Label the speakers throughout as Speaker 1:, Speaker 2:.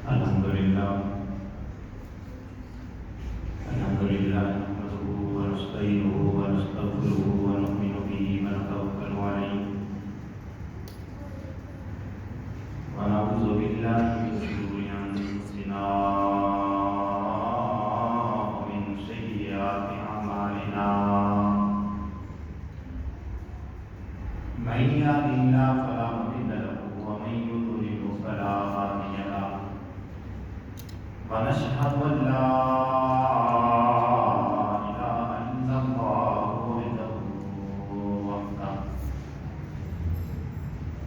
Speaker 1: الحمد لله نحمده ونستعينه ونستغفره ونؤمن به ونتوكل عليه ونعوذ بالله من شرور أنفسنا ومن سيئات أعمالنا من يهد الله فلا مضل له ومن يضلل فلا هادي له ونشهد أن لا إله إلا الله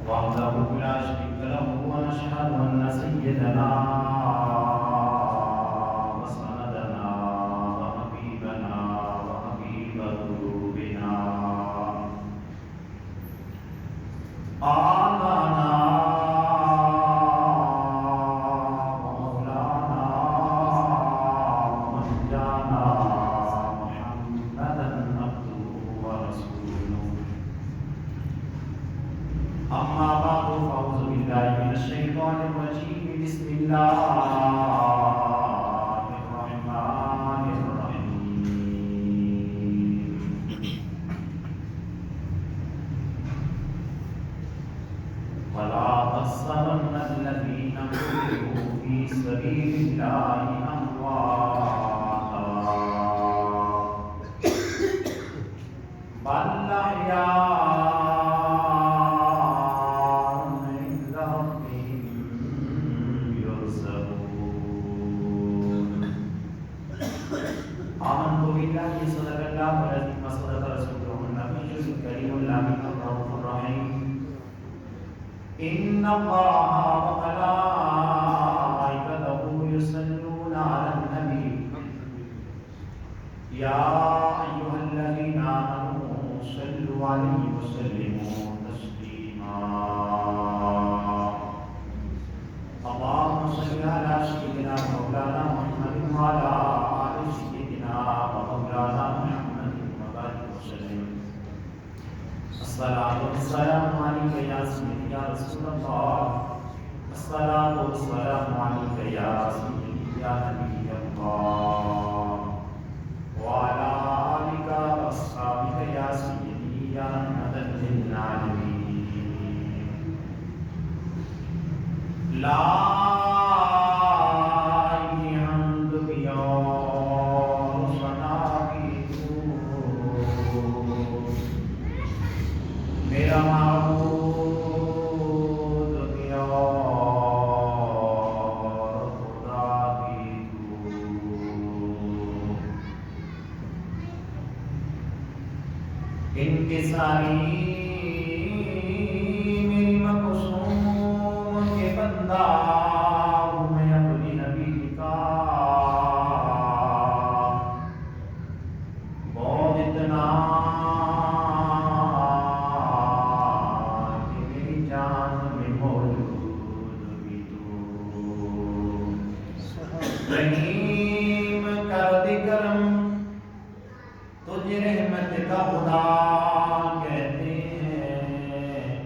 Speaker 1: وحده لا شريك له ونشهد أن سيدنا وسندنا وحبيبنا وحبيب قلوبنا آمنا ومولانا ومنجانا محمدا عبده ورسوله أما بعد فأعوذ بالله من الشيطان الرجيم بسم الله الرحمن الرحيم ولا تحسبن الذين قتلوا في سبيل الله أمواتا بل أحياء عند ربهم يرزقون آمنت بالله صدق الله العظيم وصدق رسوله النبي الكريم الأمين الرؤوف الرحيم إن الله وملائكته يصلون على النبي يا أيها الذين آمنوا صلوا عليه وسلموا تسليما اللهم صل على سيدنا مولانا محمد وعلى آل سيدنا ومولانا محمد وبارك وسلم الصلاة والسلام عليك يا سيدي يا رسول الله الصلاة والسلام عليك يا سيدي يا نبي الله وعلى آلك وأصحابك يا سيدي يا رحمة للعالمين لا حمد بيوم میرا معبود کیا خدا کی تو انکساری میری مقصود کے بندہ ہوں میں اپنی نبی کا بہت اتنا رحیم کر دے کرم تجھے رحمت کا خدا کہتے ہیں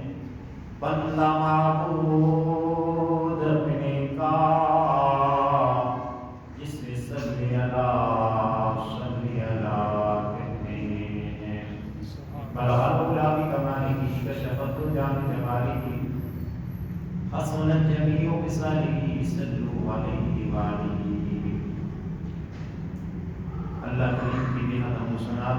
Speaker 1: بندہ معبود اپنے کا جس میں صلی اللہ کہتے ہیں بلغت غلابی کمالی کی کشفت جان جمالی کی حسنت جمیع بصالی صلو علیہ وآلہ اللہ کریم کی نہایت حسنات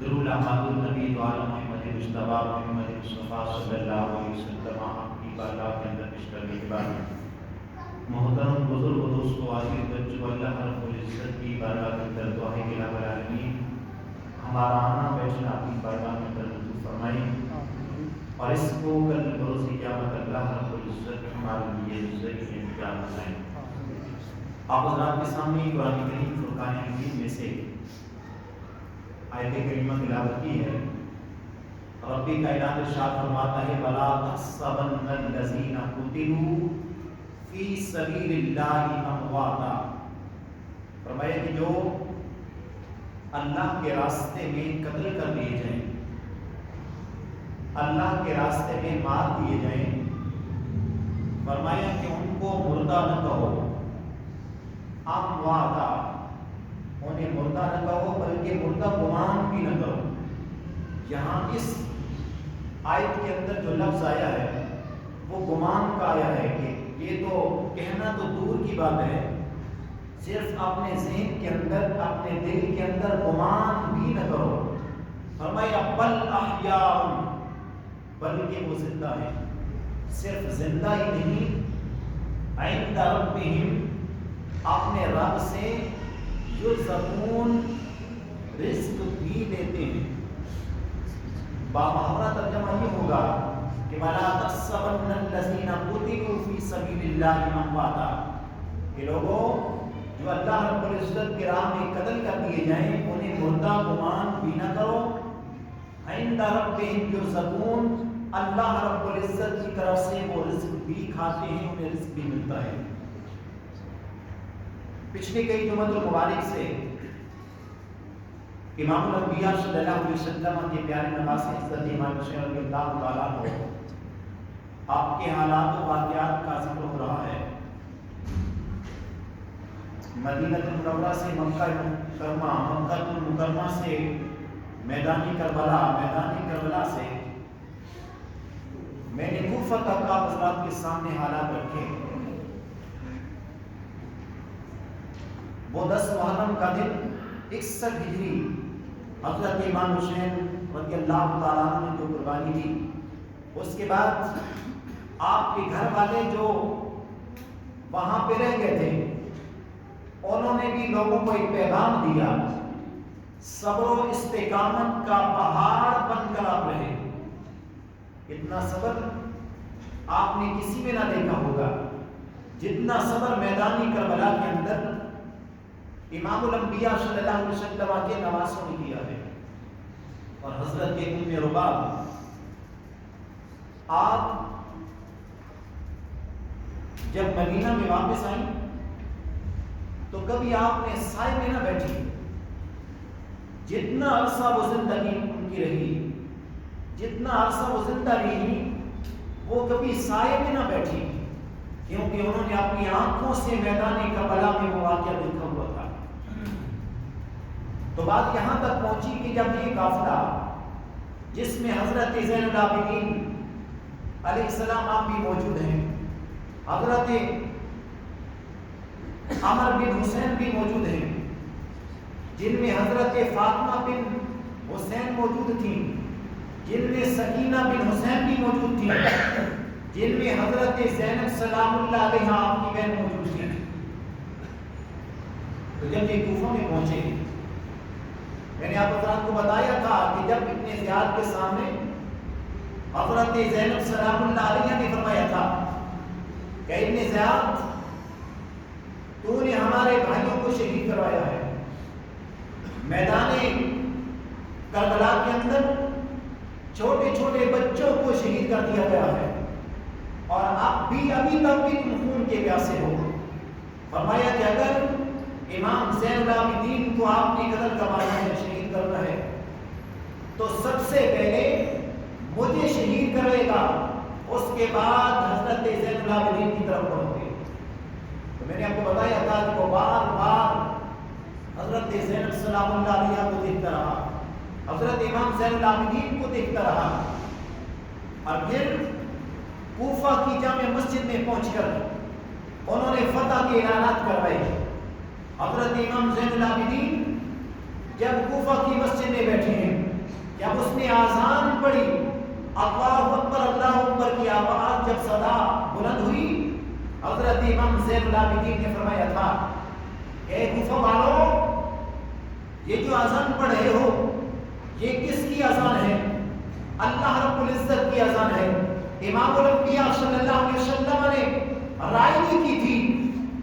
Speaker 1: درود احمد النبی تو عالم محمد مصطفیٰ محمد مصطفیٰ صلی اللہ علیہ وسلم کی بارگاہ کے اندر پیش کرنے کے بعد محترم بزرگ و دوستو عزیز بچوں اللہ رب العزت کی بارگاہ کے اندر دعا ہے کہ رب العالمین ہمارا آنا بیٹھنا اپنی بارگاہ میں اندر منظور فرمائے اور اس کو کل بروز قیامت اللہ رب العزت ہمارے لیے ذریعہ انتظار بنائے آپ حضرات کے سامنے قرآن کریم فرقان حمید میں سے آیت کریمہ تلاوت کی ہے ربی کائنات ارشاد فرماتا ہے وَلَا تَحْسَبَنَّ الَّذِينَ قُتِلُوا فِي سَبِيلِ اللَّهِ أَمْوَاتًا فرمایا کہ جو اللہ کے راستے میں قتل کر دیے جائیں اللہ کے راستے میں مار دیے جائیں فرمایا کہ ان کو مردہ نہ کہو، امواتا، انہیں مردہ نہ کہو بلکہ مردہ گمان بھی نہ کرو۔ یہاں اس آیت کے اندر جو لفظ آیا ہے وہ گمان کا آیا ہے کہ یہ تو کہنا تو دور کی بات ہے، صرف اپنے ذہن کے اندر، اپنے دل کے اندر گمان بھی نہ کرو۔ فرمایا بل احیاء، بلکہ وہ زندہ ہیں، صرف زندہ ہی نہیں، عند ربہم، اپنے رب سے یرزقون، رزق بھی لیتے ہیں۔ بامحاورہ ترجمہ یہ ہوگا کہ وَلَا تَحْسَبَنَّ الَّذِينَ قُتِلُوا فِي سَبِيلِ اللَّهِ أَمْوَاتًا، کہ لوگوں جو اللہ رب العزت کے راہ میں قتل کر دیے جائیں انہیں مردہ گمان بھی نہ کرو۔ عند ربہم یرزقون، اللہ رب العزت کی طرف سے وہ رزق بھی کھاتے ہیں، انہیں رزق بھی ملتا ہے۔ پچھلے کئی جمعۃ المبارک سے امام الانبیاء صلی اللہ علیہ وسلم کے پیارے نواسے حضرت امام حسین رضی اللہ تعالیٰ عنہ آپ کے حالات و واقعات کا ذکر ہو رہا ہے۔ مدینہ المنورہ سے مکہ مکرمہ، مکہ المکرمہ سے میدانی کربلا سے میں نے کوفہ تک آپ حضرات کے سامنے حالات رکھے۔ وہ 10 محرم کا دن 61 ہجری حضرت امام حسین رضی اللہ تعالیٰ عنہ نے جو قربانی دی، اس کے بعد آپ کے گھر والے جو وہاں پہ رہ گئے تھے انہوں نے بھی لوگوں کو ایک پیغام دیا، صبر و استقامت کا پہاڑ بن کر آپ رہے۔ اتنا صبر آپ نے کسی میں نہ دیکھا ہوگا جتنا صبر میدانی کربلا کے اندر امام الانبیاء صلی اللہ علیہ وسلم کے نواسوں نے کیا ہے۔ اور حضرت ام رباب آپ جب مدینہ میں واپس آئیں تو کبھی آپ نے سائے میں نہ بیٹھی، جتنا عرصہ وہ زندگی ان کی رہی، جتنا عرصہ وہ زندہ رہی، وہ کبھی سائے میں نہ بیٹھی، کیونکہ انہوں نے اپنی آنکھوں سے میدان کربلا میں وہ واقعہ دیکھا ہوا تھا۔ تو بات یہاں تک پہنچی کہ جب یہ قافلہ جس میں حضرت زین العابدین علیہ السلام آپ بھی موجود ہیں، حضرت عمر بن حسین بھی موجود ہیں، جن میں حضرت فاطمہ بن حسین موجود تھیں، جن میں سکینہ بن حسین بھی موجود تھیں، جن میں حضرت زینب سلام اللہ علیہ آپ کی بہن موجود تھی۔ تو جب یہ کوفہ میں پہنچے، میں نے آپ حضرات کو بتایا تھا کہ جب ابن زیاد کے سامنے حضرت زینب سلام اللہ علیہ نے فرمایا تھا کہ ابن زیاد تو نے ہمارے بھائیوں کو شہید کروایا ہے، میدان کربلا کے اندر چھوٹے چھوٹے بچوں کو شہید کر دیا گیا ہے، اور ابھی تک بھی تم خون کے پیاسے ہو۔ فرمایا کہ اگر امام زین العابدین کو آپ نے قتل کروانا ہے، شہید کرنا ہے، تو سب سے پہلے مجھے شہید کرے گا، اس کے بعد حضرت زین العابدین کی طرف بڑھو گے۔ تو میں نے آپ کو بتایا تھا کہ وہ بار بار حضرت زینب سلام اللہ علیہ کو دیکھتا رہا، حضرت امام زین العابدین کو دیکھتا رہا، اور پھر کوفہ کی جامع مسجد میں پہنچ کر انہوں نے فتح کے اعلانات کروائے۔ حضرت امام زین العابدین جب کوفہ کی مسجد میں بیٹھے ہیں، جب اس نے آذان پڑھی، اللہ اکبر کی آواز جب صدا بلند ہوئی، حضرت امام زین العابدین نے فرمایا تھا، اے کوفہ والو، یہ جو آذان پڑھ رہے ہو یہ کس کی آذان ہے؟ اللہ رب العزت کی آذان ہے۔ امام الانبیاء صلی اللہ علیہ وسلم نے رائے نہیں کی تھی،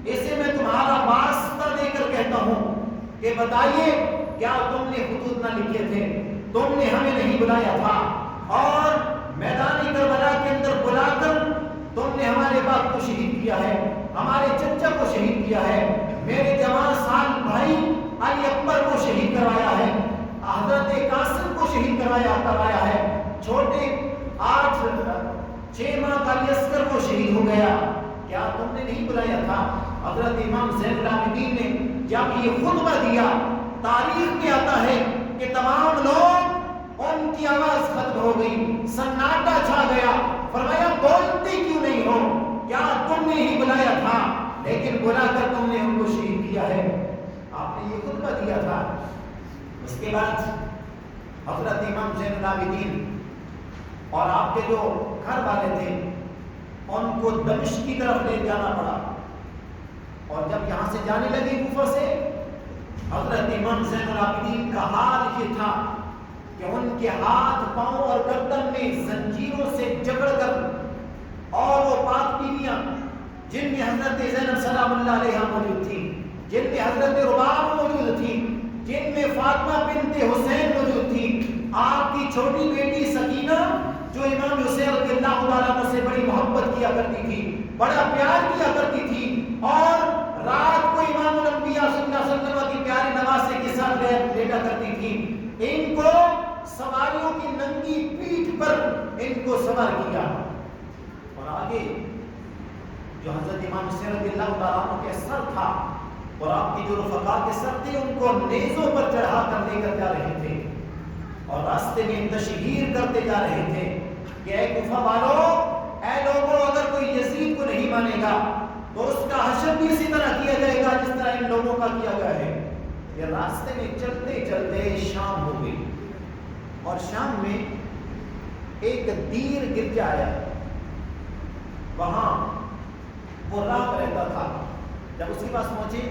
Speaker 1: اسے میں تمہارا واسطہ دے کر کہتا ہوں کہ بتائیے کیا تم نے خطوط نہ لکھے تھے؟ تم نے ہمیں نہیں بلایا تھا، اور میدان کربلا کے اندر بلا کر تم نے ہمارے باپ کو شہید کیا ہے، ہمارے چچا کو شہید کیا ہے، میرے جوان سال بھائی علی اکبر کو شہید کروایا ہے، حضرت قاسم کو شہید کروایا ہے، چھوٹے 6 ماہ کا عسکر وہ شہید ہو گیا، کیا تم نے نہیں بلایا تھا؟ حضرت امام زین العابدین نے جب یہ خطبہ دیا، تاریخ میں آتا ہے کہ تمام لوگ، ان کی آواز ختم ہو گئی، سناٹا چھا گیا، فرمایا بولتے کیوں نہیں ہو؟ کیا تم نے ہی بلایا تھا؟ لیکن بلا کر تم نے ہم کو شہید کیا ہے۔ آپ نے یہ خطبہ دیا تھا۔ اس کے بعد حضرت امام زین العابدین اور آپ کے جو گھر والے تھے ان کو دمشق کی طرف لے جانا پڑا، اور جب یہاں سے جانے لگے کوفہ سے، حضرت امام زین العابدین کا حال یہ تھا کہ ان کے ہاتھ پاؤں اور گردن میں زنجیروں سے جکڑ کر، اور وہ پاک بیویاں جن میں حضرت زینب سلام اللہ علیہا موجود تھی، جن میں حضرت رباب موجود تھی، جن میں فاطمہ بنت حسین موجود تھی، آپ کی چھوٹی بیٹی سکینہ جو امام حسین رضی اللہ تعالیٰ عنہ سے بڑی محبت کیا کرتی تھی، بڑا پیار کیا کرتی تھی، اور رات کو امام الانبیاء صلی اللہ علیہ وسلم کی پیاری نواسے کے ساتھ لیٹا کرتی تھی، ان کو سواریوں کی ننگی پیٹھ پر ان کو سوار کیا، اور آگے جو حضرت امام حسین رضی اللہ تعالیٰ عنہ کے سر تھا اور آپ کی جو رفقا کے سر تھے، ان کو نیزوں پر چڑھا کر لے کر جا رہے تھے، اور راستے میں تشہیر کرتے جا رہے تھے کہ اے کوفہ والو، اے لوگوں، اگر کوئی یزید کو نہیں مانے گا تو اس کا حشر بھی اسی طرح کیا جائے گا جس طرح ان لوگوں کا کیا گیا ہے۔ یہ راستے میں چلتے چلتے شام ہو گئی، اور شام میں ایک دیر گرجا آیا، وہاں وہ راہ رہتا تھا۔ جب اس کے پاس پہنچے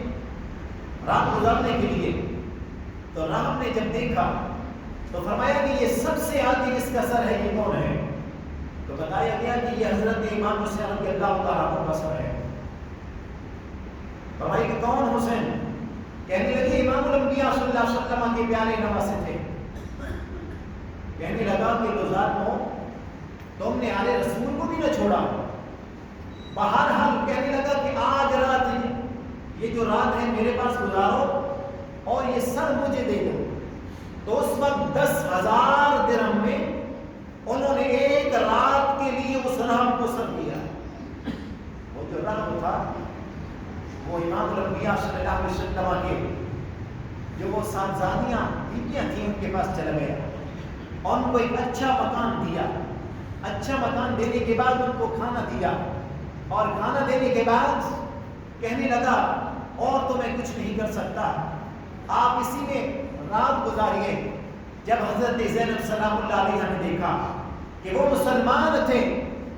Speaker 1: رات گزارنے کے لیے، تو راہ نے جب دیکھا تو فرمایا کہ یہ سب سے آگے جس کا سر ہے یہ کون ہے؟ تو بتایا گیا کہ یہ حضرت امام حسین رضی اللہ تعالیٰ عنہ کا سر ہے۔ فرمایا کہ کون حسین؟ کہنے لگے امام الانبیاء صلی اللہ علیہ وسلم کے پیارے نواسے تھے۔ کہنے لگا کہ لوزارنو، تم نے آل رسول کو بھی نہ چھوڑا۔ بہرحال کہنے لگا کہ آج رات، یہ جو رات ہے میرے پاس گزارو اور یہ سر مجھے دے دو۔ تو اس وقت 10,000 درہم میں انہوں نے ایک رات کے لیے اس رحم کو سر دیا۔ وہ جو رحم تھا وہ امام الانبیاء صلی اللہ علیہ وسلم کے جو وہ صاحبزادیاں بیویاں تھیں ان کے پاس چلا گیا، ان کو ایک اچھا مکان دیا۔ اچھا مکان دینے کے بعد ان کو کھانا دیا، اور کھانا دینے کے بعد کہنے لگا اور تو میں کچھ نہیں کر سکتا، آپ اسی میں رات گزاریے۔ جب حضرت زینب سلام اللہ علیہا نے دیکھا کہ وہ مسلمان تھے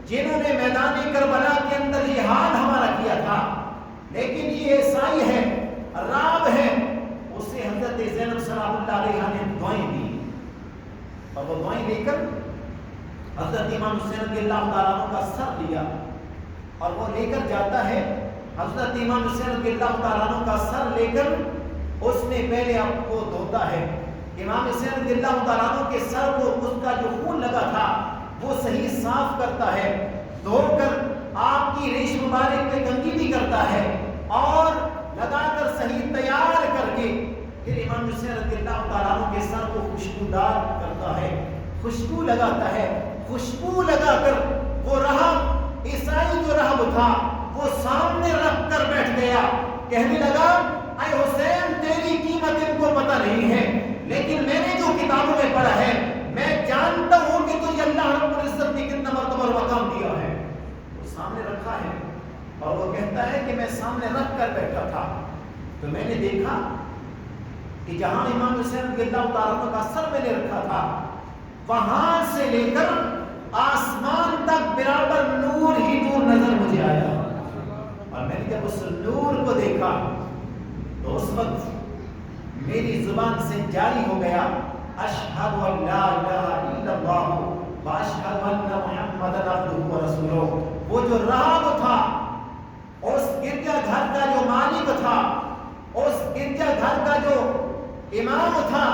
Speaker 1: جنہوں نے میدان کربلا کے اندر یہ حال ہمارا کیا تھا، لیکن یہ عیسائی ہے، راب ہے، اسے حضرت زینب سلام اللہ علیہا نے دعائیں دی، اور وہ دعائیں لے کر حضرت امام حسین رضی اللہ تعالیٰ عنہ کا سر لیا، اور وہ لے کر جاتا ہے۔ حضرت امام حسین رضی اللہ تعالیٰ عنہ کا سر لے کر اس نے پہلے آپ کو دھوتا ہے۔ امام حسین رضی اللہ تعالیٰ عنہ کے سر کو اس کا جو خون لگا تھا وہ صحیح صاف کرتا ہے، دھو کر آپ کی ریش مبارک میں کنگھی بھی کرتا ہے، اور لگا کر صحیح تیار کر کے پھر امام حسین رضی اللہ تعالیٰ عنہ کے سر کو خوشبودار کرتا ہے، خوشبو لگاتا ہے۔ خوشبو لگا کر وہ رہب، عیسائی جو رہب تھا، وہ سامنے رکھ کر بیٹھ گیا، کہنے لگا اے حسین، تیری قیمت ان کو پتہ نہیں ہے، لیکن میں نے جو کتابوں میں پڑھا ہے میں جانتا ہوں کہ تجھے اللہ رب العزت نے کتنا مرتبہ اور مقام دیا ہے۔ وہ سامنے رکھا ہے، اور وہ کہتا ہے کہ میں سامنے رکھ کر بیٹھا تھا تو میں نے دیکھا کہ جہاں امام حسین رضی اللہ تعالیٰ عنہ کا سر میں نے رکھا تھا، وہاں سے لے کر آسمان تک برابر نور ہی نور نظر مجھے آیا، اور میں نے جب اس نور کو دیکھا تو اس وقت میری زبان سے جاری ہو گیا اشہد ان لا الہ الا اللہ واشہد ان محمدًا عبدہ ورسولہ۔ وہ جو راہب تھا، اس گرجا گھر کا جو مالک تھا، اس گرجا گھر کا جو امام تھا،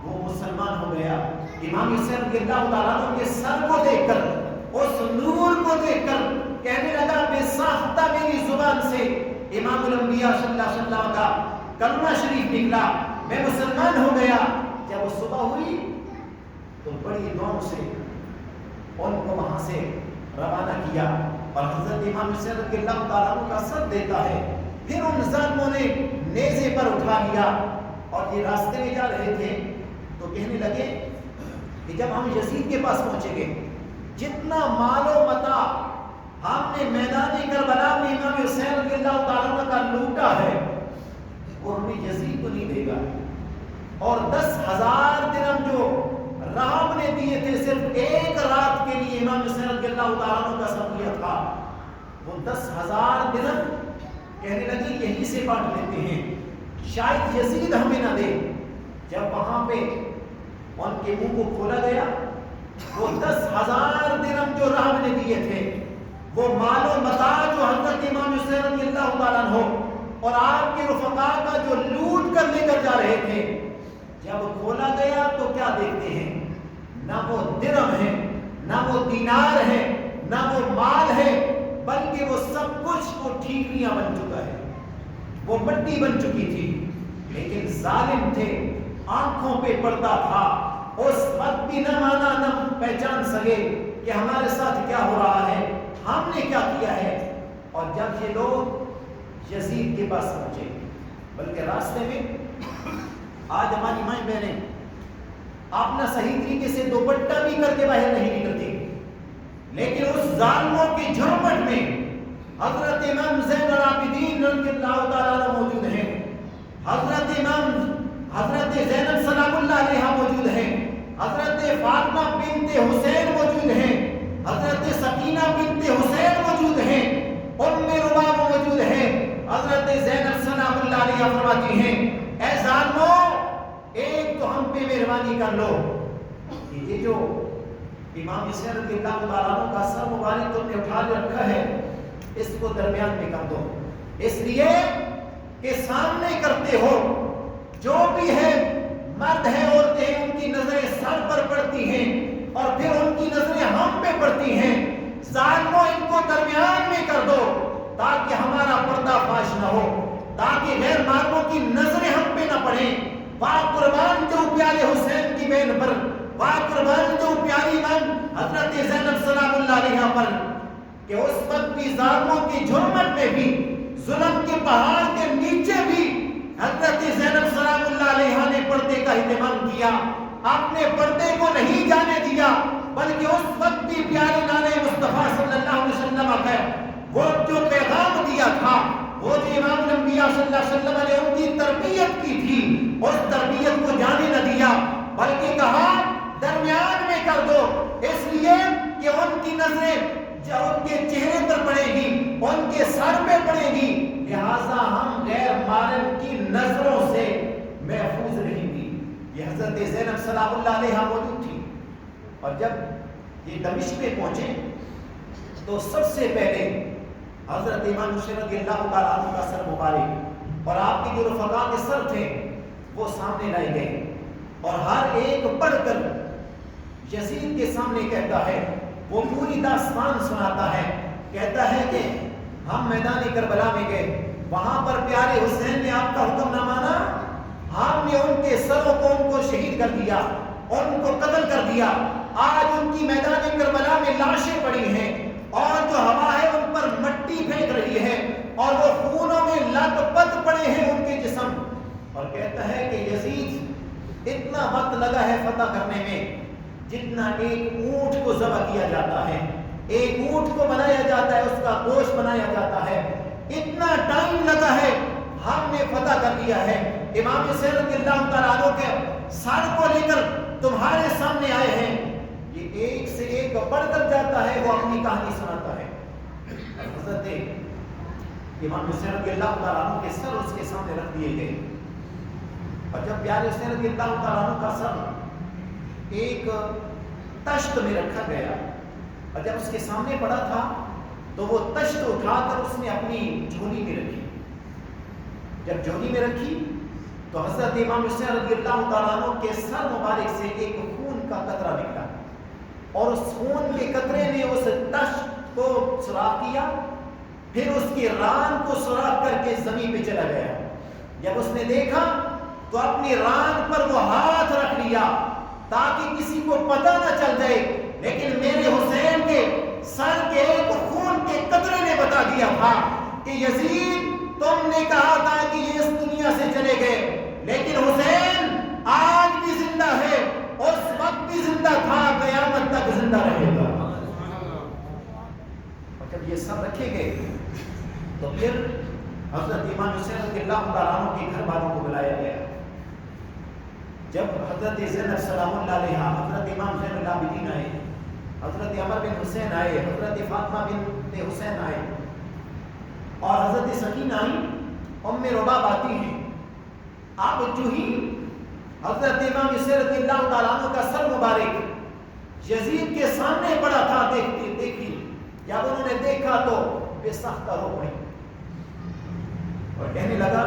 Speaker 1: وہ مسلمان ہو گیا۔ امام حسین رضی اللہ تعالیٰ عنہ کے سر کو دیکھ کر، اس نور کو دیکھ کر کہنے لگا بے ساختہ میری زبان سے امام الانبیاء صلی اللہ علیہ وسلم کا کلمہ شریف نکلا، میں مسلمان ہو گیا۔ جب وہ صبح ہوئی تو بڑی دعاؤں سے ان کو وہاں سے
Speaker 2: روانہ کیا اور حضرت امام حسین رضی اللہ تعالیٰ عنہ کا سر دیتا ہے. پھر ان ظالموں نے نیزے پر اٹھا لیا اور یہ راستے میں جا رہے تھے تو کہنے لگے کہ جب ہم یزید کے پاس پہنچیں گے جتنا مال و متاع ہم نے میدان کربلا میں امام حسین رضی اللہ تعالیٰ عنہ کا لوٹا ہے وہ ہمیں یزید کو نہیں دے گا. اور 10,000 درہم جو رحم نے دیے تھے صرف ایک رات کے لیے امام حسین رضی اللہ تعالیٰ عنہ کا سب لیا تھا, وہ 10,000 درہم کہنے لگے یہیں سے بانٹ لیتے ہیں, شاید یزید ہمیں نہ دے. جب وہاں پہ ان کے منہ کو کھولا گیا وہ 10,000 درہم جو رحم نے دیے تھے وہ مال و متاع جو حضرت امام حسین رضی اللہ تعالیٰ عنہ اور آپ کے رفقاء کا جو لوٹ کر لے کر جا رہے تھے, جب کھولا گیا تو کیا دیکھتے ہیں, نہ وہ درہم ہے, نہ وہ دینار ہے, نہ وہ مال ہے, بلکہ وہ سب کچھ وہ ٹھیکریاں بن چکا ہے, وہ مٹی بن چکی تھی. لیکن ظالم تھے, آنکھوں پہ پڑتا تھا, اس وقت بھی نہ مانا نہ پہچان سکے کہ ہمارے ساتھ کیا ہو رہا ہے, ہم نے کیا کیا ہے. اور جب یہ لوگ یزید کے پاس پہنچے, بلکہ راستے میں آج ہماری مائیں بہنیں اپنا صحیح طریقے سے دوپٹہ بھی کر کے باہر نہیں نکلتی, لیکن اس ظالموں کی جھرمٹ میں حضرت امام زین العابدین رضی اللہ تعالیٰ عنہ موجود ہیں, حضرت زینب سلام اللہ علیہا موجود ہیں, حضرت فاطمہ بنت حسین موجود ہیں, حضرت سکینہ بنت حسین موجود ہیں, ام رباب موجود ہیں. حضرت زینب سلام اللہ علیہا فرماتی ہیں اے ظالموں ایک تو ہم پہ مہربانی کر لو, یہ جو امام حسین رضی اللہ تعالیٰ عنہ کا سر مبارک تم نے اٹھا کے رکھا ہے اس کو درمیان میں کر دو, اس لیے کہ سامنے کرتے ہو جو بھی ہے مرد ہے عورتیں ہیں, ان کی نظریں سر پر پڑتی ہیں اور پھر ان کی نظریں ہم پہ پڑتی ہیں. ظالموں ان کو درمیان میں کر دو تاکہ ہمارا پردہ فاش نہ ہو, تاکہ غیر مردوں کی نظریں ہم پہ نہ پڑیں. واہ قربان جو پیارے حسین کی بہن پر, واہ قربان جو پیاری امام حضرت زینب سلام اللہ علیہا پر, کہ اس وقت بھی ظالموں کی جھرمٹ میں بھی ظلم کے پہاڑ کے نیچے بھی حضرت زینب سلام اللہ علیہا نے پردے کا اہتمام کیا, اپنے پردے کو نہیں جانے دیا, بلکہ اس وقت بھی پیارے نانے مصطفیٰ صلی اللہ علیہ وسلم کا وہ جو پیغام دیا تھا, وہ جو امام الانبیاء صلی اللہ علیہ وسلم نے ان کی تربیت کی تھی, اس تربیت کو جانے نہ دیا, بلکہ کہا درمیان میں کر دو, اس لیے کہ ان کی نظریں جو ان کے چہرے پر پڑے گی, ان کے سر پہ پڑے گی, لہٰذا ہم غیر محرم کی نظروں سے محفوظ رہیں گی. یہ حضرت زینب سلام اللہ علیہا موجود تھی. اور جب یہ دمشق میں پہنچے تو سب سے پہلے حضرت امام حسین رضی اللہ تعالیٰ عنہ کا سر مبارک اور آپ کے جو رفقاء کے سر تھے وہ سامنے لائے گئے, اور ہر ایک پڑھ کر یزید کے سامنے کہتا ہے, وہ پوری داستان سناتا ہے, کہتا ہے کہ ہم میدان کربلا میں گئے, وہاں پر پیارے حسین نے آپ کا حکم نہ مانا, ہم نے ان کے سروں کو ان کو شہید کر دیا, ان کو قتل کر دیا. آج ان کی میدان کربلا میں لاشیں پڑی ہیں اور جو ہوا ہے ان پر مٹی پھینک رہی ہے اور وہ خونوں میں لت پت پڑے ہیں ان کے جسم. اور کہتا ہے کہ یزید اتنا وقت لگا ہے فتح کرنے میں جتنا ایک اونٹ کو ذبح کیا جاتا ہے, ایک اونٹ کو بنایا جاتا ہے, اس کا گوشت بنایا جاتا ہے, اتنا ٹائم لگا ہے, ہم نے فتح کر لیا ہے. امام حسین رضی اللہ تعالیٰ عنہ کے سر کو لے کر تمہارے سامنے آئے ہیں. یہ ایک سے ایک بڑھ کر جاتا ہے, وہ اپنی کہانی سناتا ہے. حضرت امام حسین رضی اللہ تعالیٰ عنہ کے سر اس کے سامنے رکھ دیے گئے, اور جب پیارے حسین رضی اللہ تعالیٰ عنہ کا سر ایک تشت میں رکھا گیا اور جب اس کے سامنے پڑا تھا تو وہ تشت اٹھا کر اس نے اپنی جھولی میں رکھی. جب جھولی میں رکھی تو حضرت امام حسین رضی اللہ تعالیٰ عنہ کے سر مبارک سے ایک خون کا قطرہ نکلا, اور اس خون کے قطرے نے اس تشت کو سوراخ کیا, پھر اس کی ران کو سوراخ کر کے زمین پہ چلا گیا. جب اس نے دیکھا تو اپنی ران پر وہ ہاتھ رکھ لیا تاکہ کسی کو پتہ نہ چل جائے, لیکن میرے حسین کے سر کہ یزید تم نے کہا تھا کہ یہ اس دنیا سے چلے گئے، لیکن حسین آج بھی زندہ ہے، اس وقت بھی زندہ تھا، قیامت تک زندہ رہے گا۔ اور جب یہ سب رکھے گئے تو پھر حضرت امام حسین رضی اللہ تعالیٰ عنہ کے گھر والوں کو بلایا گیا۔ جب حضرت زینب سلام اللہ علیہا، حضرت امام زین العابدین آئے، حضرت عمر بن حسین آئے، حضرت فاطمہ بنت حسین آئے، اور حضرت سکینہ آئی، ام رباب آتی ہیں، آپ جو ہی حضرت امام حسین رضی اللہ تعالیٰ عنہ کا سر مبارک یزید کے سامنے پڑا تھا، دیکھی جب انہوں نے دیکھا تو بے سختہ رو پڑی اور کہنے لگا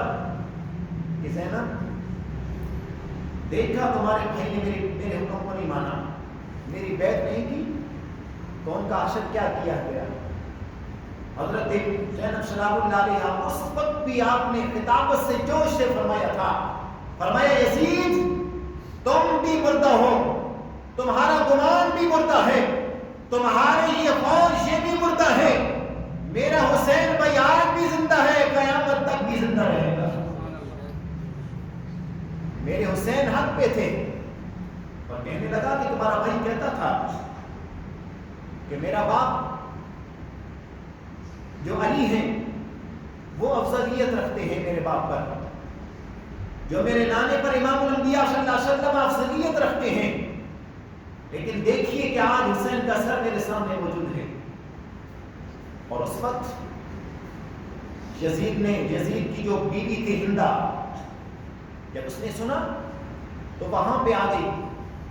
Speaker 2: کہ زینب، دیکھا تمہارے بھائی نے میرے حکم کو نہیں مانا، میری بیعت نہیں کی تو ان کا حشر کیا کیا گیا۔ حضرت زینب سلام اللہ علیہا اس وقت بھی آپ نے خطابت سے جوش سے فرمایا تھا، فرمایا یزید تم بھی مردہ ہو، تمہارا گمان بھی مردہ ہے، تمہاری یہ فوج یہ بھی مردہ ہے، میرا حسین بھائی آج بھی زندہ ہے، قیامت تک بھی زندہ رہے گا۔ میرے حسین حق پہ تھے اور کہنے لگا کہ تمہارا بھائی کہتا تھا کہ میرا باپ جو علی ہیں وہ افضلیت رکھتے ہیں میرے باپ پر، جو میرے نانے پر امام الانبیاء صلی اللہ علیہ وسلم افضلیت رکھتے ہیں، لیکن دیکھیے کہ آج حسین کا سر میرے سامنے موجود ہے۔ اور اس وقت یزید کی جو بیوی تھی ہندا، جب اس نے سنا تو وہاں پہ آ گئی،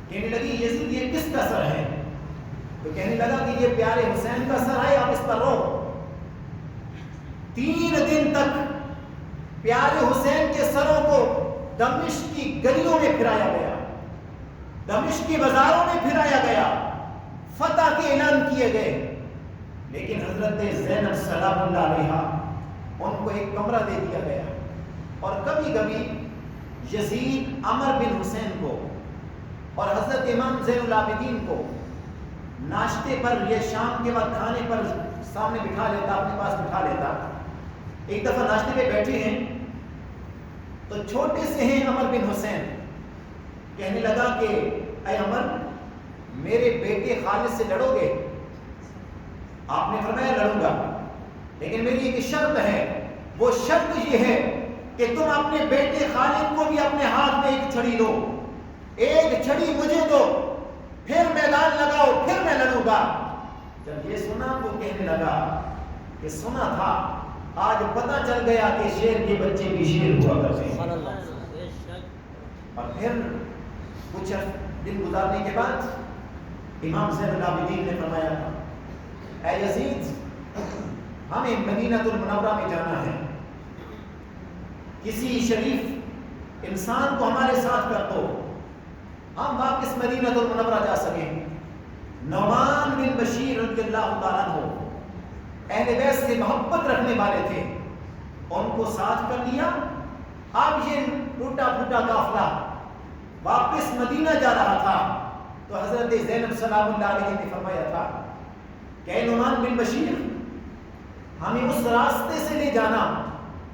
Speaker 2: کہنے لگی یزید یہ کس کا سر ہے؟ تو کہنے لگا کہ یہ پیارے حسین کا سر ہے، آپ اس پر رو۔ 3 دن تک پیارے حسین کے سروں کو دمشق کی گلیوں میں پھرایا گیا، دمشق کی بازاروں میں پھرایا گیا، فتح کے اعلان کیے گئے، لیکن حضرت زینب سلام اللہ علیہا ان کو ایک کمرہ دے دیا گیا، اور کبھی کبھی یزید عمر بن حسین کو اور حضرت امام زین العابدین کو ناشتے پر یا شام کے وقت کھانے پر سامنے بٹھا لیتا، اپنے پاس بٹھا لیتا۔ ایک دفعہ ناشتے پہ بیٹھے ہیں تو چھوٹے سے ہیں عمر بن حسین، کہنے لگا کہ اے عمر میرے بیٹے خالد سے لڑو گے؟ آپ نے فرمایا لڑوں گا، لیکن میری ایک شرط ہے، وہ شرط یہ ہے کہ تم اپنے بیٹے خالد کو بھی اپنے ہاتھ میں ایک چھڑی دو، ایک چھڑی مجھے دو، پھر میدان لگاؤ، پھر میں لڑوں گا۔ جب یہ سنا تو کہنے لگا کہ سنا تھا، آج پتہ چل گیا کہ شیر کے بچے بھی شیر ہوا کرتے ہیں۔ اور پھر کچھ دن گزارنے کے بعد امام زین العابدین نے فرمایا تھا، اے یزید ہمیں مدینہ المنورہ میں جانا ہے، کسی شریف انسان کو ہمارے ساتھ کر دو، ہم واپس مدینہ المنورہ جا سکیں۔ نعمان بن بشیر رضی اللہ تعالیٰ عنہ اہل بیت سے محبت رکھنے والے تھے، ان کو ساتھ کر لیا۔ اب یہ ٹوٹا پھوٹا قافلہ واپس مدینہ جا رہا تھا تو حضرت زینب سلام اللہ علیہ نے فرمایا تھا کہ اے نعمان بن بشیر ہمیں اس راستے سے لے جانا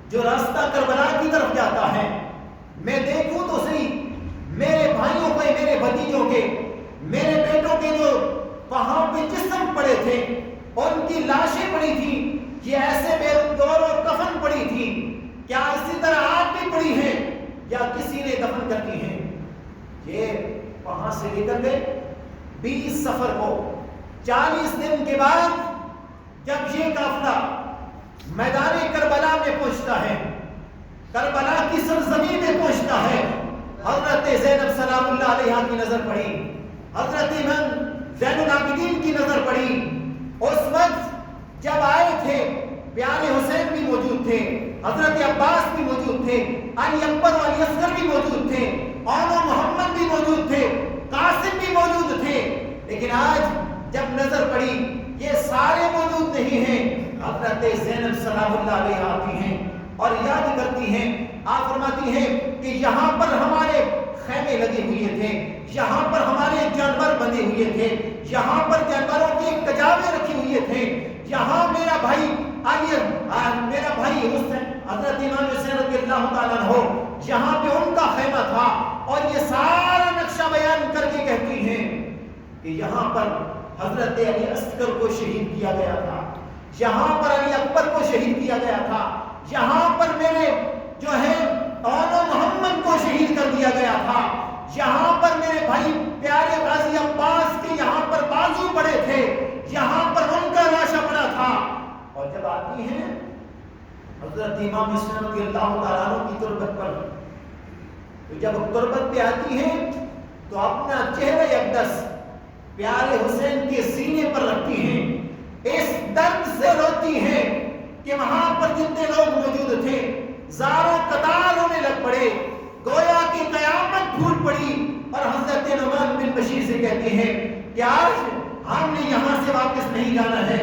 Speaker 2: جو راستہ کربلا کی طرف جاتا ہے، میں دیکھوں تو صحیح میرے بھائیوں کے، میرے بھتیجوں کے، میرے بیٹوں کے جو وہاں پہ جسم پڑے تھے، ان کی لاشیں پڑی تھی، یہ ایسے بے دور اور کفن پڑی تھی، کیا اسی طرح آج بھی پڑی ہیں یا کسی نے دفن کر دی ہیں؟ یہ وہاں سے نکل گئے 20 سفر کو، 40 دن کے بعد جب یہ قافلہ میدان کربلا میں پہنچتا ہے، کربلا کی سرزمین میں پہنچتا ہے، حضرت زینب سلام اللہ علیہا کی نظر پڑی، حضرت امام زین العابدین کی نظر پڑی۔ اس وقت جب آئے تھے پیارے حسین بھی موجود تھے، حضرت عباس بھی موجود تھے، علی اکبر و علی اصغر بھی موجود تھے، اور محمد بھی موجود تھے، قاسم بھی موجود تھے، لیکن آج جب نظر پڑی یہ سارے موجود نہیں ہیں۔ حضرت زینب سلام اللہ علیہ آتی ہیں اور یاد کرتی ہیں، آپ فرماتی ہیں کہ یہاں پر ہمارے خیمے لگے ہوئے تھے، یہاں پر ہمارے جانور بندے ہوئے تھے، یہاں پر جانوروں کے کجاوے رکھے ہوئے تھے، یہاں میرا بھائی علی میرا بھائی حضرت امام حسین رضی اللہ تعالیٰ عنہ یہاں پہ ان کا خیمہ تھا، اور یہ سارا نقشہ بیان کر کے کہتی ہیں کہ یہاں پر حضرت علی اصغر کو شہید کیا گیا تھا، یہاں پر علی اکبر کو شہید کیا گیا تھا، یہاں پر میرے جو ہے اولو محمد کو شہید کر دیا گیا تھا، یہاں پر میرے بھائی پیارے غازی عباس کے یہاں پر بازو پڑے تھے، یہاں پر ان کا لاشا پڑا تھا۔ اور جب آتی ہیں حضرت امام حسین رضی اللہ تعالیٰ عنہ کی تربت پر، تو جب تربت پہ آتی ہیں تو اپنا چہرہ اقدس پیارے حسین کے سینے پر رکھتی ہیں، اس درد سے روتی ہیں کہ وہاں پر جتنے لوگ موجود تھے زاروں قطار ہونے لگ پڑے، گویا کہ قیامت پھوٹ پڑی، اور حضرت نعمان بن بشیر سے کہتے ہیں کہ آج ہم نے یہاں سے واپس نہیں جانا ہے،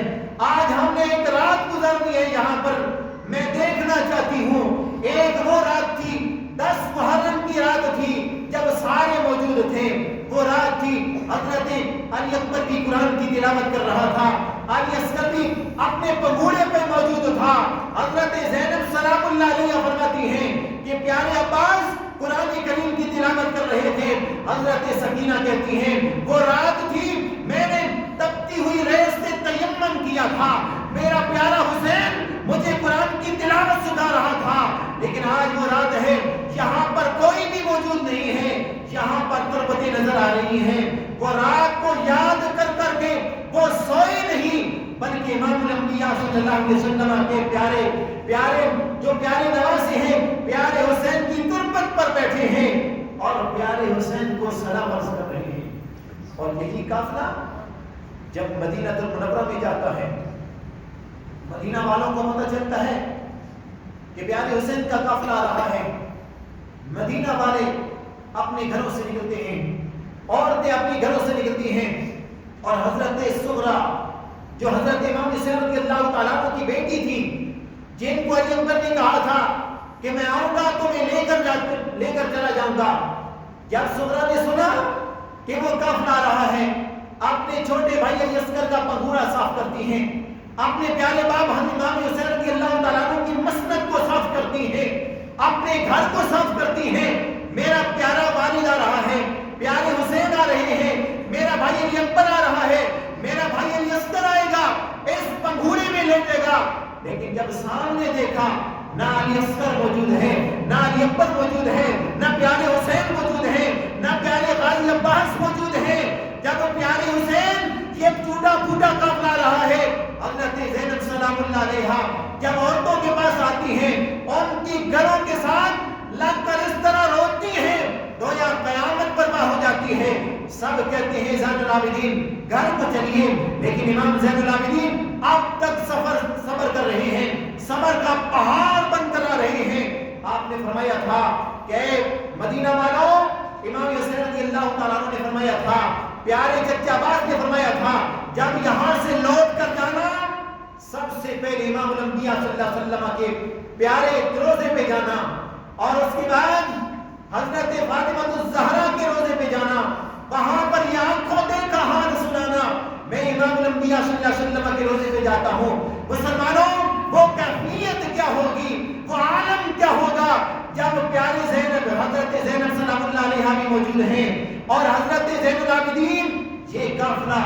Speaker 2: آج ہم نے ایک رات گزارنی ہے یہاں پر، میں دیکھنا چاہتی ہوں۔ ایک وہ رات تھی 10 محرم کی رات تھی جب سارے موجود تھے، وہ رات تھی حضرت علی اکبر بھی قرآن کی تلاوت کر رہا تھا، علی اصغر بھی اپنے پگوڑے پہ موجود تھا، حضرت زینب سلام اللہ علیہ فرماتی ہیں کہ پیارے عباس قرآن کریم کی تلاوت کر رہے تھے، حضرت سکینہ کہتی ہیں وہ رات تھی میں نے تپتی ہوئی ریس سے تیمم کیا تھا، میرا پیارا حسین مجھے قرآن کی تلاوت سکھا رہا تھا، لیکن آج وہ رات ہے یہاں پر کوئی بھی موجود نہیں ہے، یہاں پر تربتیں نظر آ رہی ہیں، وہ رات کو یاد کر کر کے وہ سوئے نہیں، بلکہ امام الانبیاء صلی اللہ علیہ وسلم کے پیارے جو پیارے نواسے ہیں پیارے حسین کی تربت پر بیٹھے ہیں اور پیارے حسین کو سلام عرض کر رہے ہیں۔ اور یہی قافلہ جب مدینہ المنورہ میں جاتا ہے، مدینہ والوں کو پتہ چلتا ہے کہ پیارے حسین کا قافلہ آ رہا ہے، مدینہ والے اپنے گھروں سے نکلتے ہیں، عورتیں اپنی گھروں سے نکلتی ہیں، اور حضرت صغرا جو حضرت امام حسین رضی اللہ تعالیٰ عنہ کی بیٹی تھی، جن کو علی اکبر نے کہا تھا کہ میں آؤں گا تو میں لے کر چلا جاؤں گا، جب صغرا نے سنا کہ وہ قافلہ آ رہا ہے، اپنے چھوٹے بھائی علی اصغر کا پگوڑا صاف کرتی ہیں، اپنے پیارے باپ امام حسین رضی اللہ تعالیٰ عنہ کی مسند کو صاف کرتی ہیں، اپنے گھر کو صاف کرتی ہیں، میرا پیارا والد آ رہا ہے، پیارے حسین آ رہے ہیں، میرا بھائی علی اکبر آ رہا ہے، میرا بھائی علی اصغر آئے گا، اس پگوڑے میں لیٹے گا۔ لیکن جب سامنے دیکھا نہ علی اصغر موجود ہے، نہ علی اکبر موجود ہے، نہ پیارے حسین موجود ہے، نہ پیارے غازی عباس موجود ہے، جب پیارے حسین یہ ٹوٹا پھوٹا قافلہ آ رہا ہے، حضرت زینب سلام اللہ علیہا جب عورتوں کے پاس آتی ہیں، ان کی گھروں کے ساتھ لگ کر اس طرح روتی ہیں گویا قیامت برپا ہو جاتی ہے۔ سب کہتے ہیں زین العابدین گھر کو چلیے، لیکن امام زین العابدین اب تک صبر کر رہے ہیں، صبر کا پہاڑ بن کر آ رہے ہیں۔ آپ نے فرمایا تھا کہ مدینہ والوں، امام حسین رضی اللہ تعالیٰ عنہ نے فرمایا تھا، پیارے چچا عباس نے فرمایا تھا، جب یہاں سے لوٹ کر جانا سب سے پہلے امام الانبیاء صلی اللہ علیہ وسلم کے پیارے روزے پہ جانا، اور اس کے بعد حضرت فاطمہ الزہرا کے روزے پہ جانا، وہاں پر یہ آنکھوں دیکھا حال سنانا۔ میں امام الانبیاء صلی اللہ علیہ وسلم کے روزے پہ جاتا ہوں، مسلمانوں وہ کیفیت کیا ہوگی، وہ عالم کیا ہوگا جب پیارے زینب حضرت زینب سلام اللہ علیہا بھی موجود ہیں، اور حضرت زین العابدین یہ قافلہ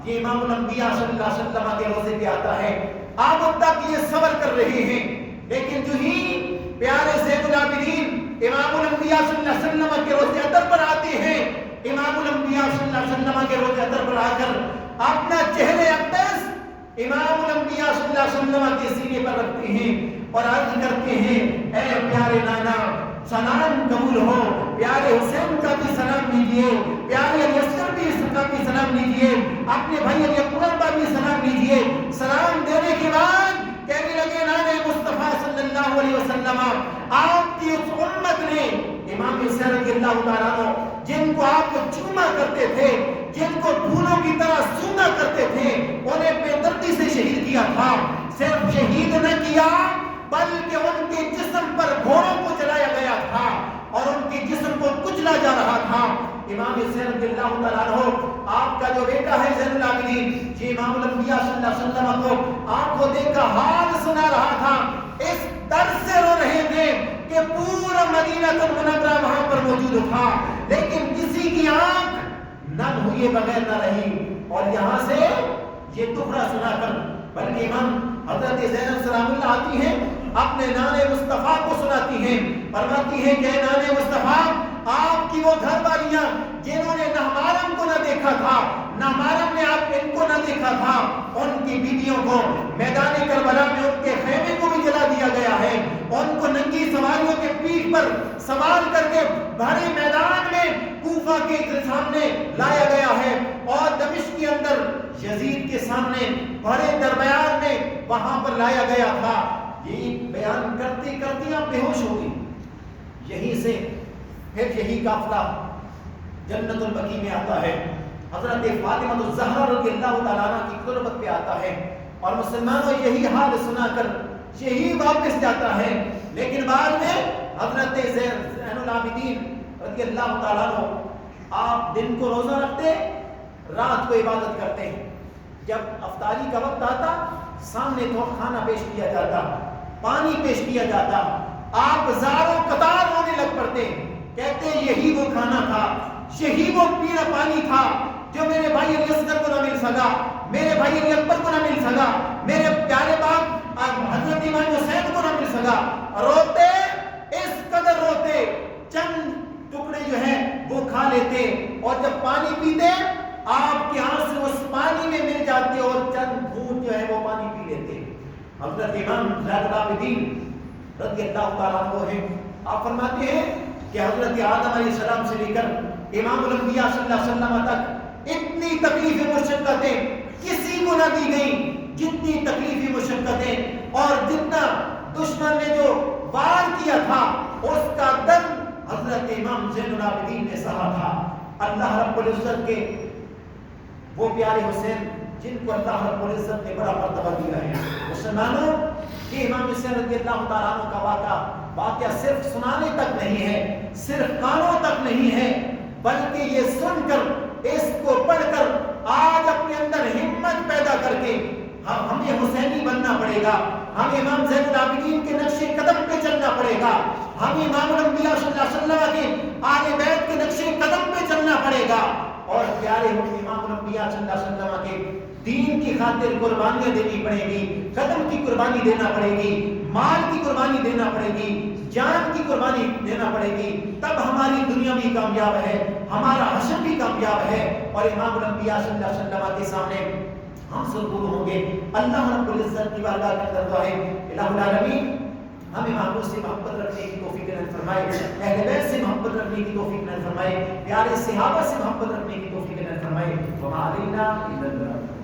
Speaker 2: یہ امام الانبیاء صلی اللہ علیہ وسلم کے روزے پہ آتا ہے۔ اب تک یہ صبر کر رہے ہیں، لیکن جو ہی پیارے زین العابدین امام الانبیاء صلی اللہ علیہ وسلم کے روزے اطہر پر آتے ہیں، امام الانبیاء صلی اللہ علیہ وسلم کے روزے اطہر پر آ کر اپنا چہرے اقدس امام الانبیاء صلی اللہ علیہ وسلم کے سینے پر رکھتے ہیں اور عرض کرتے ہیں، اے پیارے نانا سلام قبول ہو، پیارے حسین کا بھی سلام لیجئے، پیارے علی اصغر کا بھی سلام لیجئے، اپنے بھائی علی اکبر کا بھی سلام لیجئے۔ سلام دینے کے بعد کہنے لگے، نانے مصطفیٰ صلی اللہ علیہ وسلم، آپ کی اس امت نے امام حسین رضی اللہ تعالیٰ عنہ جن کو آپ کو چوما کرتے تھے، جن کو پھولوں کی طرح سونگا کرتے تھے، انہیں بے دردی سے شہید کیا تھا۔ صرف شہید نہ کیا بلکہ ان کے جسم پر گھوڑوں کو چلایا گیا تھا، اور ان کے جسم کو کچلا جا رہا تھا. امام حسین رضی اللہ تعالیٰ عنہ آپ کا جو بیٹا ہے زین العابدین یہ امام الانبیاء صلی اللہ علیہ وسلم کو آنکھوں دیکھ کر حال سنا رہا تھا. اس درد سے رو رہے تھے کہ پورا مدینہ المنورہ وہاں پر موجود تھا لیکن کسی کی آنکھ نم ہوئے بغیر نہ رہی. اور یہاں سے یہ دکھڑا سنا کر بلکہ امام حضرت زینب سلام اللہ آتی ہیں اپنے نانے مصطفیٰ کو سناتی ہیں فرماتی ہیں کہ نانے مصطفیٰ آپ کی وہ گھر والیاں جنہوں نے نہ محرم کو نہ دیکھا تھا نہ محرم نے آپ ان کو نہ دیکھا تھا ان کی بیویوں کو میدان کربلا میں ان کے خیمے کو بھی جلا دیا گیا ہے. ان کو ننگی سواریوں کے پیٹھ پر سوار کر کے بھرے میدان میں کوفہ کے سامنے لایا گیا ہے اور دمشق کے اندر یزید کے سامنے بڑے دربار میں وہاں پر لایا گیا تھا. یہی بیان کرتے کرتے آپ بے ہوش ہو گئی. یہیں سے پھر یہی قافلہ جنت البقیع میں آتا ہے. حضرت فاطمہ الزہرا رضی اللہ تعالیٰ عنہ کی قربت پہ آتا ہے اور مسلمانوں یہی حال سنا کر یہی واپس جاتا ہے. لیکن بعد میں حضرت زین العابدین رضی اللہ تعالیٰ عنہ آپ دن کو روزہ رکھتے رات کو عبادت کرتے ہیں. جب افطاری کا وقت آتا سامنے تو کھانا پیش کیا جاتا پانی پیش کیا جاتا آپ زاروں قطار رونے لگ پڑتے کہتے یہی وہ کھانا تھا یہی وہ پینا پانی تھا جو میرے بھائی علی اصغر کو نہ مل سکا میرے بھائی علی اکبر کو نہ مل سکا میرے پیارے باپ حضرت امام حسین کو نہ مل سکا. روتے اس قدر روتے چند ٹکڑے جو ہیں وہ کھا لیتے اور جب پانی پیتے آپ کے ہاتھ سے اس پانی میں مل جاتے اور چند گھونٹ جو ہے وہ پانی پی لیتے. حضرت امام زین العابدین رضی اللہ تعالیٰ عنہ ہیں آپ فرماتے ہیں کہ حضرت آدم علیہ السلام سے لے کر امام الانبیاء صلی اللہ علیہ وسلم تک اتنی تکلیفیں مشقتیں کسی کو نہ دی گئیں جتنی تکلیفیں مشقتیں اور جتنا دشمن نے جو وار کیا تھا اس کا درد حضرت امام زین العابدین نے سہا تھا. اللہ رب العزت کے وہ پیارے حسین جن کو اللہ رب العزت نے بڑا مرتبہ دیا ہے. مسلمانوں کہ امام حسین رضی اللہ تعالیٰ عنہ کا واقعہ صرف سنانے تک نہیں ہے صرف کانوں تک نہیں ہے بلکہ یہ سن کر اس کو پڑھ کر آج اپنے اندر ہمت پیدا کر کے ہمیں حسینی بننا پڑے گا. ہمیں امام زین العابدین کے نقش قدم پہ چلنا پڑے گا. ہمیں امام الانبیاء صلی اللہ علیہ وسلم کے آل بیت کے نقش قدم پہ چلنا پڑے گا اور پیارے امام الانبیاء صلی اللہ علیہ وسلم کے دین کی خاطر قربانیاں دینی پڑے گی. قدم کی قربانی دینا پڑے گی مال کی قربانی دینا پڑے گی جان کی قربانی دینا پڑے گی. تب ہماری دنیا بھی کامیاب ہے ہمارا حشر بھی کامیاب ہے اور امام الانبیاء صلی اللہ علیہ وسلم کے سامنے ہم سرخرو ہوں گے. اللہ رب العزت کی بارگاہ کے اندر دعا ہے الہ العالمین ہمیں محبوب سے محبت رکھنے کی توفیق عطا فرمائے اہل بیت سے محبت رکھنے کی توفیق عطا فرمائے پیارے صحابہ سے محبت رکھنے کی توفیق عطا فرمائے. وما علینا الا البلاغ.